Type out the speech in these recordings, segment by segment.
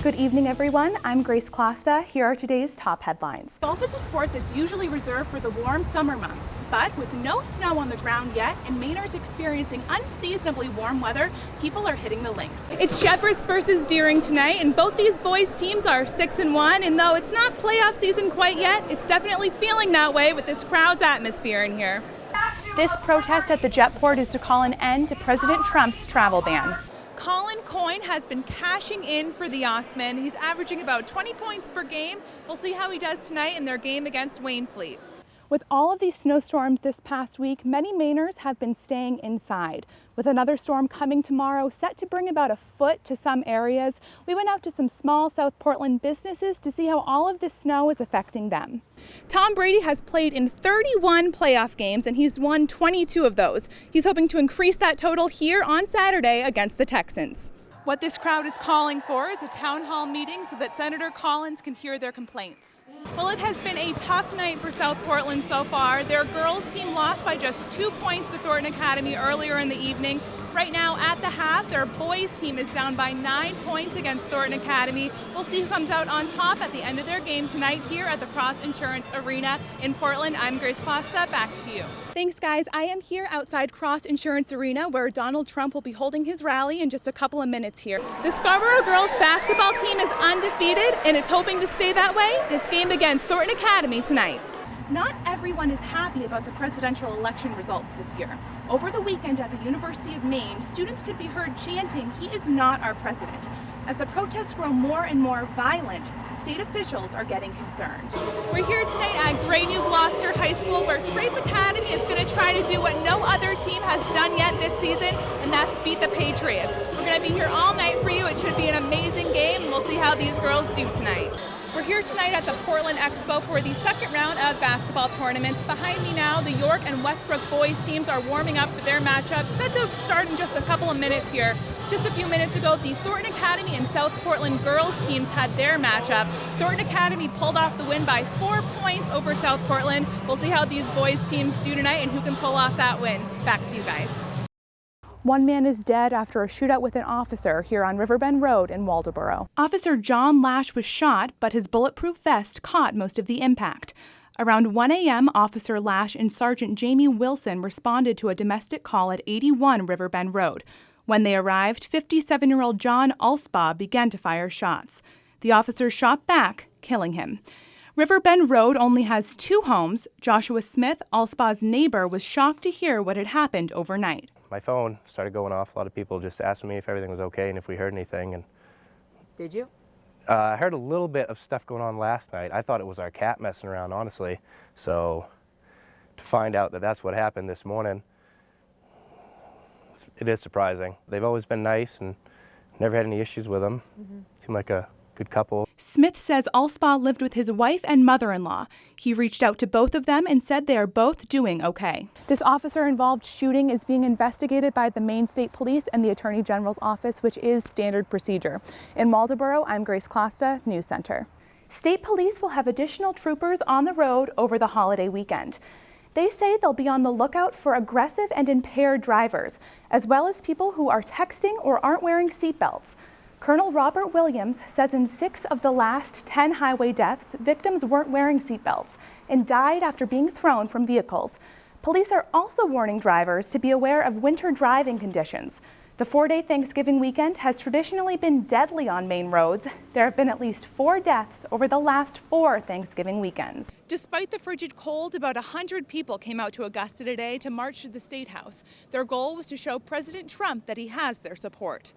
Good evening, everyone. I'm Grace Chlosta. Here are today's top headlines. Golf is a sport that's usually reserved for the warm summer months, but with no snow on the ground yet and Maynard's experiencing unseasonably warm weather, people are hitting the links. It's Shepherd's versus Deering tonight, and both these boys' teams are 6-1, and though it's not playoff season quite yet, it's definitely feeling that way with this crowd's atmosphere in here. This protest at the Jetport is to call an end to President Trump's travel ban. Colin Coyne has been cashing in for the Yachtsmen. He's averaging about 20 points per game. We'll see how he does tonight in their game against Wainfleet. With all of these snowstorms this past week, many Mainers have been staying inside. With another storm coming tomorrow, set to bring about a foot to some areas, we went out to some small South Portland businesses to see how all of this snow is affecting them. Tom Brady has played in 31 playoff games and he's won 22 of those. He's hoping to increase that total here on Saturday against the Texans. What this crowd is calling for is a town hall meeting so that Senator Collins can hear their complaints. Well, it has been a tough night for South Portland so far. Their girls team lost by just 2 points to Thornton Academy earlier in the evening. Right now at the half, their boys team is down by 9 points against Thornton Academy. We'll see who comes out on top at the end of their game tonight here at the Cross Insurance Arena in Portland. I'm Grace Chlosta, back to you. Thanks, guys. I am here outside Cross Insurance Arena where Donald Trump will be holding his rally in just a couple of minutes here. The Scarborough girls basketball team is undefeated and it's hoping to stay that way. It's game against Thornton Academy tonight. Not everyone is happy about the presidential election results this year. Over the weekend at the University of Maine, students could be heard chanting, "He is not our president." As the protests grow more and more violent, state officials are getting concerned. We're here tonight at Grey New Gloucester High School where Trape Academy is going to try to do what no other team has done yet this season, and that's beat the Patriots. We're going to be here all night for you. It should be an amazing game, and we'll see how these girls do tonight. We're here tonight at the Portland Expo for the second round of basketball tournaments. Behind me now, the York and Westbrook boys teams are warming up for their matchup, set to start in just a couple of minutes here. Just a few minutes ago, the Thornton Academy and South Portland girls teams had their matchup. Thornton Academy pulled off the win by 4 points over South Portland. We'll see how these boys teams do tonight and who can pull off that win. Back to you guys. One man is dead after a shootout with an officer here on Riverbend Road in Waldoboro. Officer John Lash was shot, but his bulletproof vest caught most of the impact. Around 1 a.m., Officer Lash and Sergeant Jamie Wilson responded to a domestic call at 81 Riverbend Road. When they arrived, 57-year-old John Alspaugh began to fire shots. The officers shot back, killing him. Riverbend Road only has 2 homes. Joshua Smith, Alspaugh's neighbor, was shocked to hear what had happened overnight. My phone started going off. A lot of people just asking me if everything was okay and if we heard anything. And did you? I heard a little bit of stuff going on last night. I thought it was our cat messing around, honestly. So to find out that that's what happened this morning, it is surprising. They've always been nice and never had any issues with them. Seem like a good couple. Smith says Alspaugh lived with his wife and mother-in-law. He reached out to both of them and said they are both doing okay. This officer-involved shooting is being investigated by the Maine State Police and the Attorney General's office, which is standard procedure. In Waldoboro, I'm Grace Chlosta, News Center. State Police will have additional troopers on the road over the holiday weekend. They say they'll be on the lookout for aggressive and impaired drivers, as well as people who are texting or aren't wearing seatbelts. Colonel Robert Williams says in 6 of the last 10 highway deaths, victims weren't wearing seatbelts and died after being thrown from vehicles. Police are also warning drivers to be aware of winter driving conditions. The 4-day Thanksgiving weekend has traditionally been deadly on Maine roads. There have been at least 4 deaths over the last 4 Thanksgiving weekends. Despite the frigid cold, about 100 people came out to Augusta today to march to the State House. Their goal was to show President Trump that he has their support.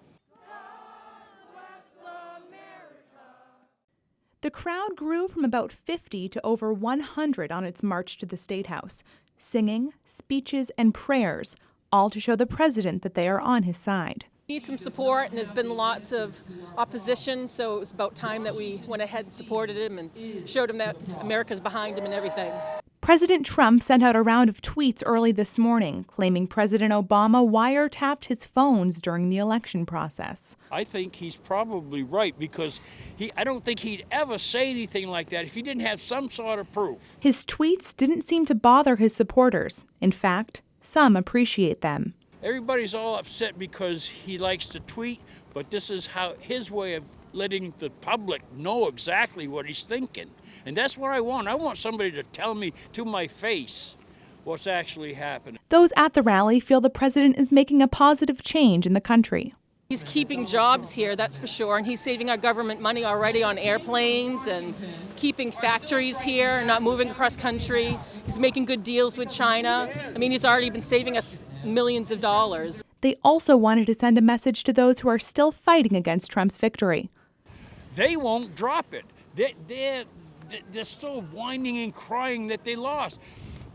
The crowd grew from about 50 to over 100 on its march to the State House, singing, speeches, and prayers, all to show the president that they are on his side. Need some support, and there's been lots of opposition, so it was about time that we went ahead and supported him and showed him that America's behind him and everything. President Trump sent out a round of tweets early this morning, claiming President Obama wiretapped his phones during the election process. I think he's probably right because I don't think he'd ever say anything like that if he didn't have some sort of proof. His tweets didn't seem to bother his supporters. In fact, some appreciate them. Everybody's all upset because he likes to tweet, but this is how his way of letting the public know exactly what he's thinking. And that's what I want. I want somebody to tell me to my face what's actually happening. Those at the rally feel the president is making a positive change in the country. He's keeping jobs here, that's for sure, and he's saving our government money already on airplanes and keeping factories here, not moving across country. He's making good deals with China. I mean, he's already been saving us millions of dollars. They also wanted to send a message to those who are still fighting against Trump's victory. They won't drop it. They're still whining and crying that they lost.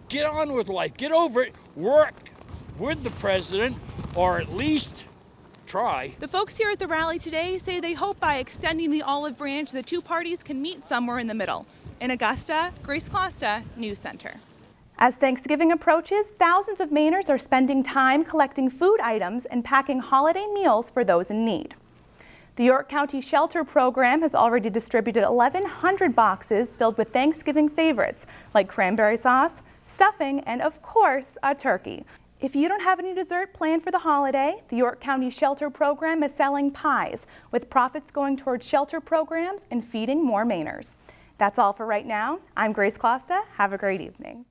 Get on with life. Get over it. Work with the president, or at least try. The folks here at the rally today say they hope by extending the olive branch, the two parties can meet somewhere in the middle. In Augusta, Grace Chlosta, News Center. As Thanksgiving approaches, thousands of Mainers are spending time collecting food items and packing holiday meals for those in need. The York County Shelter Program has already distributed 1,100 boxes filled with Thanksgiving favorites like cranberry sauce, stuffing, and of course, a turkey. If you don't have any dessert planned for the holiday, the York County Shelter Program is selling pies, with profits going towards shelter programs and feeding more Mainers. That's all for right now. I'm Grace Chlosta. Have a great evening.